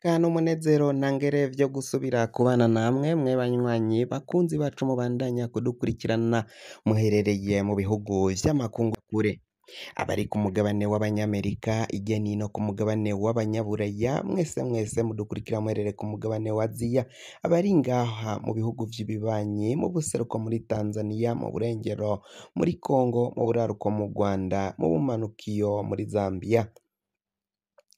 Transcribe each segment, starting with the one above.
n'umunezero ntangere vyo gusubira kubana namwe mwe banywanyi bakunzi bacu mubandanya kudukurikirana muherereye mu bihugu vy'amakungu kure, abari ku mugabane w'abanyamerika irya nino ku mugabane w'abanyaburaya mwese mudukurikira muherereye ku mugabane wa Aziya, abari ngaha mu bihugu vy'ibibanyi mu buseruko muri Tanzania, mu burengero muri Congo, mu buraruko mu Rwanda, mu bumanukiyo muri Zambia,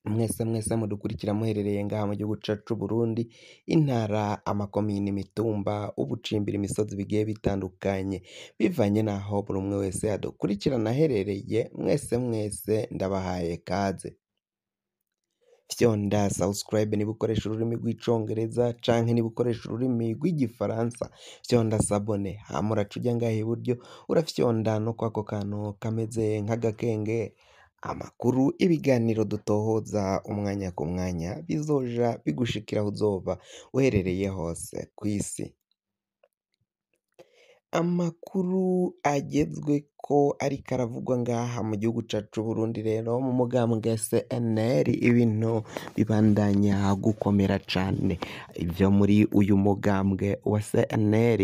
mwese mudukurikira muherereye ngaha mu gihugu cacu c'Uburundi, intara, amakomine, imitumba, ubucimbira, imisozi bigiye bitandukanye bivanye naho buri umwe wese adukurikirana aherereye, mwese ndabahaye kaze. Fyonda subscribe niba ukoresha ururimi rw'icongereza canke niba ukoresha ururimi rw'igifaransa, fyonda sabone hama uraca uja ngaha iburyo urafyonda no kwako kantu kameze nk'agakenge, amakuru ibiganiro dutohoza umwanya ku mwanya bizoja bigushikira aho uzoba uherereye hose kw'isi. Amakuru agezweko ariko aravugwa ngaha mu gihugu cacu c'Uburundi rero mu mugambwe CNL ibintu bibandanya gukomera cane, ivyo muri uyu mugambwe wa CNL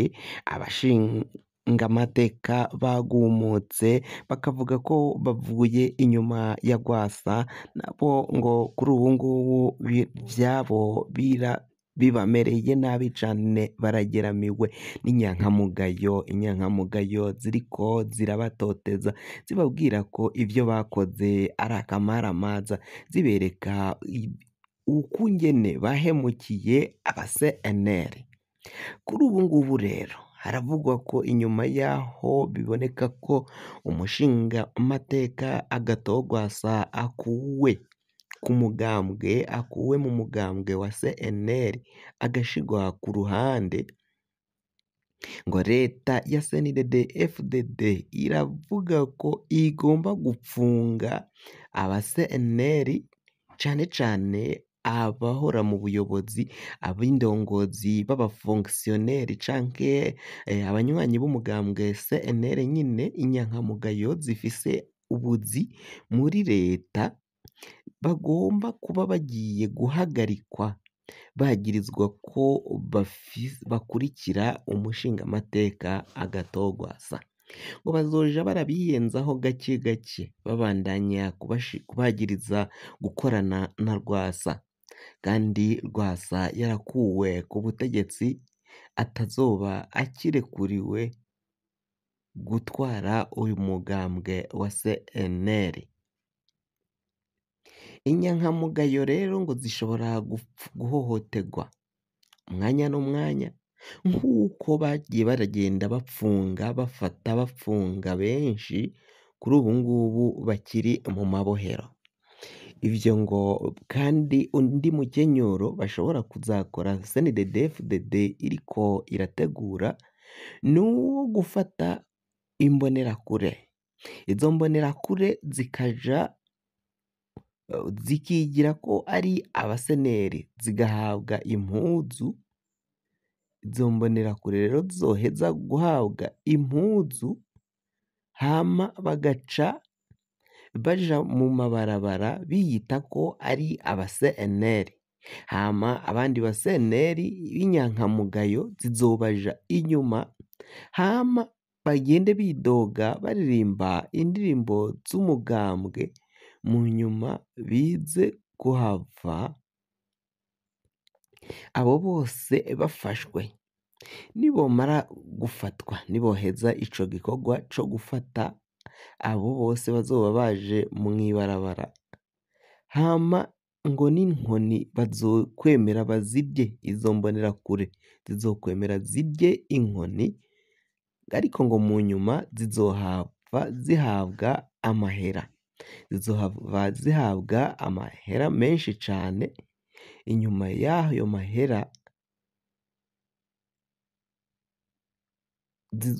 abashingamateka bagumutse bakavuga ko bavuye inyuma ya Rwasa, nabo ngo kuri ubu ngubu vyabo bibamereye nabi cane, barageramiwe n'inyankamugayo ziriko zirabatoteza zibabwira ko ivyo bakoze ari akamaramaza, zibereka ukungene bahemukiye aba CNL. Kuri ubu ngubu rero haravugwa ko inyuma yaho biboneka ko umushingamateka Agathon Rwasa akuwe mu mugambwe wa CNL agashigwa ku ruhande, ngo leta ya CNDD-FDD iravuga ko igomba gupfunga aba CNL cane abahora mu buyobozi, ab'indongozi b'abafonctionnaire canke abanywanyi b'umugambwe CNL nyine, inyankamugayo zifise ubuzi muri leta, bagomba kuba bagiye guhagarikwa bagirizwa ko bakurikira umushingamateka Agathon Rwasa, ngo bazoja barabiyenzaho gake babandanya kubagiriza gukorana na Rwasa, kandi Rwasa yarakuwe ku butegetsi atazoba akirekuriwe gutwara uyu mugambwe wa CNL. Inyankamugayo rero ngo zishobora guhohoterwa umwanya n'umwanya, nk'uko bagiye baragenda bafunga benshi kuri ubu ngubu bakiri mu mabohero. Ivyo ngo kandi undi mukenyuro bashobora kuzakora CNDD-FDD iriko irategura n'uwo gufata imbonerakure, izo mbonerakure zikigira ko ari abaseneri zigahabwa impuzu, izo mbonerakure rero zoheza guhabwa impuzu hama bagaca baja mu mabarabara biyita ko ari aba CNL, hama abandi ba CNL b'inyankamugayo zizobaja inyuma, hama bagende bidoga baririmba indirimbo z'umugambwe, mu nyuma bize kuhava abo bose bafashwe. Nibomara gufatwa, niboheza ico gikorwa co gufata abo bose bazoba baje mw'ibarabara, hama ngo n'inkoni bazokwemera bazirye, izo mbonerakure zizokwemera zirye inkoni, ariko ngo mu nyuma zizohava zihabwa amahera, menshi cane. Inyuma y'ayo mahera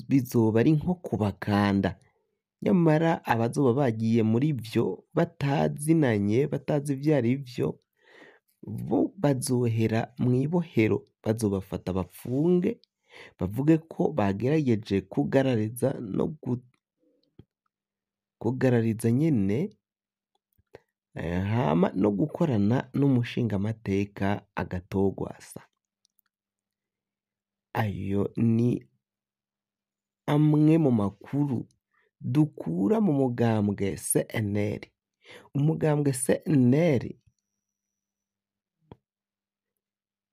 bizoba ari nko kubakanda, nyamara abazoba bagiye muri vyo batazinanye, batazi ivyo ari vyo, bo bazohera mw'ibohero, bazobafata bapfunge, bavuge ko bagerageje kugarariza nyene hama no gukorana n'umushingamateka Agatogwasa. Ayo ni amwe mu makuru dukura mu mugambwe CNL. Umugambwe CNL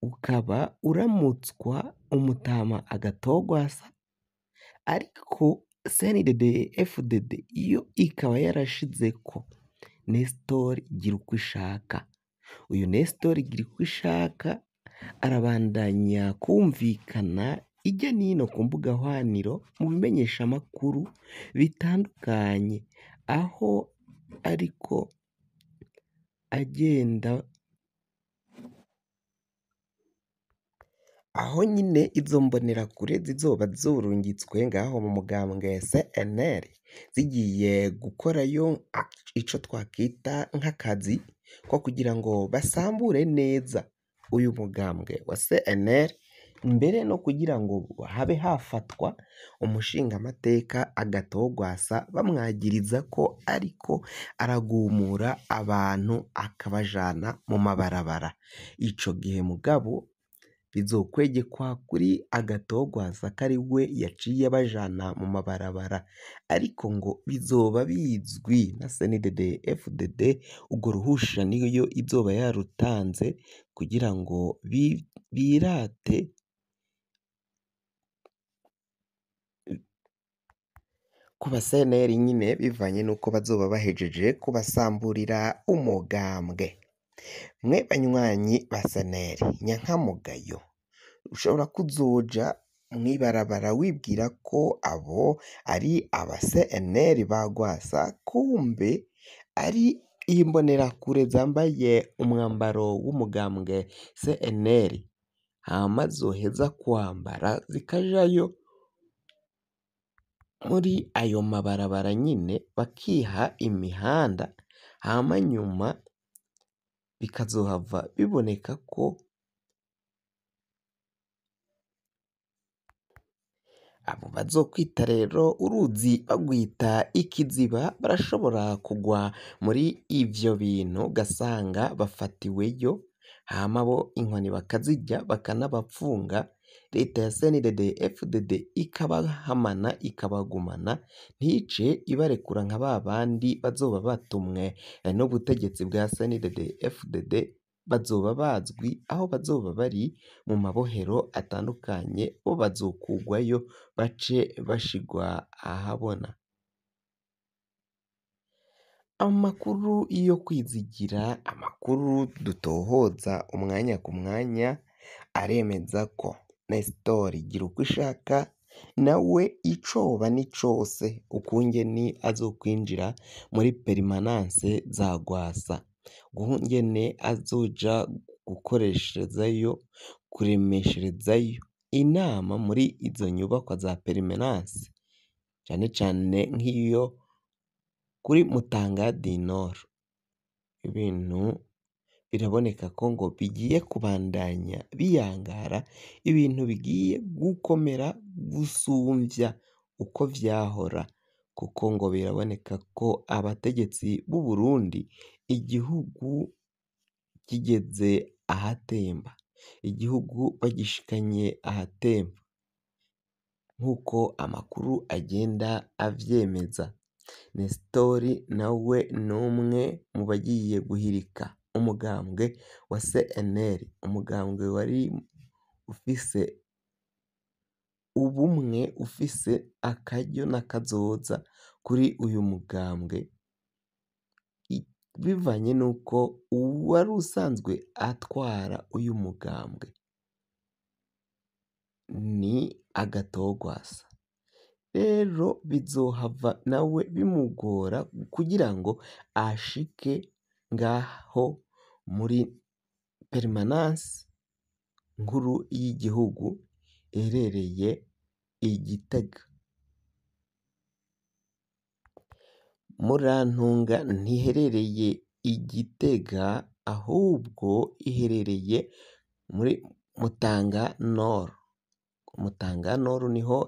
ukaba uramutswa umutama Agatogwasa, ariko CNDD-FDD yo ikaba yarashizeko Nestor Girukishaka. Uyu Nestor Girukishaka arabandanya kumvikana ijya nino ku mbuga hwaniro mu bimenyesha makuru bitandukanye, aho ariko agenda aho nyine izo mbonerakure zizoba zorungitswe ngaho mu mugambwe CNL zigiye gukorayo ico twakita nk'akazi ko kugira ngo basambure neza uyu mugambwe wa CNL, mbere no kugira ngo habe hafatwa umushingamateka Agatogwasa bamwagiriza ko ariko aragumura abantu akabajana mu mabarabara. Ico gihe mugabo bizokwegekwa kuri Agatogwasa ko ari we yaciye abajana mu mabarabara, ariko ngo bizoba bizwi na CNDD-FDD. Urwo ruhusha niyo izoba yarutanze kugira ngo birate ku ba CNL nyine bivanye n'uko bazoba bahejeje kubasamburira umugambwe. Mwe banywanyi ba CNL nyankamugayo, ushobora kuzoja mwibarabara wibwira ko abo ari aba CNL bagwasa, kumbe ari imbonerakure zambaye umwambaro w'umugambwe CNL, hama zoheza kwambara zikajayo muri ayo mabarabara nyine bakiha imihanda, hama nyuma bikazohava biboneka ko abo bazokwita rero uruzi bagwita ikiziba barashobora kugwa muri ivyo bintu, gasanga bafatiweyo, hama bo inkoni bakazirya bakanabapfunga. Leta ya CNDD-FDD ikabahamana ikabagumana, ntice ibarekura nka babandi bazoba batumwe n'ubutegetsi bwa CNDD-FDD. Bazoba bazwi aho bazoba bari mu mabohero atandukanye, bo bazokugwayo bace bashigwa ahabona. Amakuru yo kwizigira, amakuru dutohoza umwanya ku mwanya, aremeza ko Nestor Girukishaka nawe icoba ni cose ukungene azokwinjira muri perimananse za Gwasa, ukungene azoja gukoresherezayo kuremesherezayo inama muri izo nyubakwa za perimananse, cane cane nk'iyo kuri Mutanga du Nord. Ibintu biraboneka ko ngo bigiye kubandanya biyangara, ibintu bigiye gukomera gusumvya uko vyahora, kuko ngo biraboneka ko abategetsi b'u Burundi igihugu kigeze ahatemba, igihugu bagishikanye ahatemba, nk'uko amakuru agenda avyemeza. Nestor nawe n'umwe mu bagiye guhirika umugambwe wa CNL, umugambwe wari ufise ubumwe, ufise akaryo n'akazoza kuri uyu mugambwe, bivanye n'uko uwari usanzwe atwara uyu mugambwe ni Agatogwasa. Rero bizohava nawe bimugora kugira ngo ashike ngaho muri perimananse nkuru y'igihugu iherereye i Gitega. Murantunga ntiherereye i Gitega, ahubwo iherereye muri Mutanga Nord. Mutanga Nord niho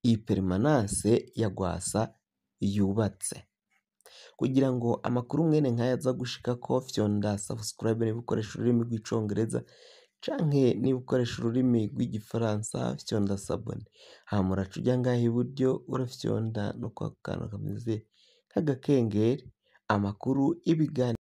iyi perimananse ya Gwasa yubatse. kugira ngo amakuru mwene nk'aya aza gushikako fyonda subscribe niba ukoresha ururimi rw'icongereza canke niba ukoresha ururimi rw'igifaransa fyonda sabone, hama uraca uja ngaha iburyo urafyonda no kwa kantu kameze nk'agakengeri, amakuru, ibiganiro